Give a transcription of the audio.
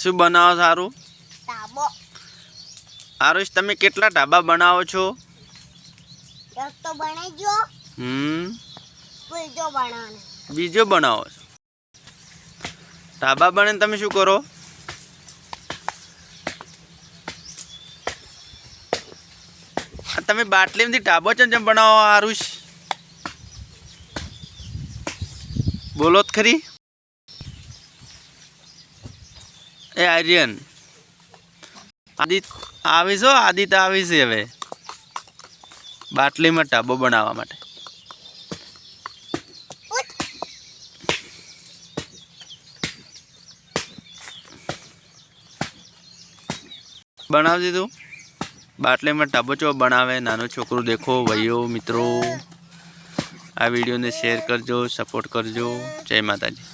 શું બનાવો સારું? ટાબો. આરુષ, તમે કેટલા ઢાબા બનાવો છો? એક તો બનાવજો. બીજો બનાવવાનો. બીજો બનાવો છો? ઢાબા બને તમે શું કરો? તમે બાટલીમાંથી ઢાબો ચમ બનાવો આરુષ? બોલો જ ખરી. એ આર્યન આદિત આવી છો? આદિત આવી છે હવે બાટલીમાં ઢાબો બનાવવા માટે. બનાવી દીધું. બાટલીમાં ઢાબો ચો બનાવે નાનો છોકરો દેખો. ભાઈઓ મિત્રો, આ વિડીયોને શેર કરજો, સપોર્ટ કરજો. જય માતાજી.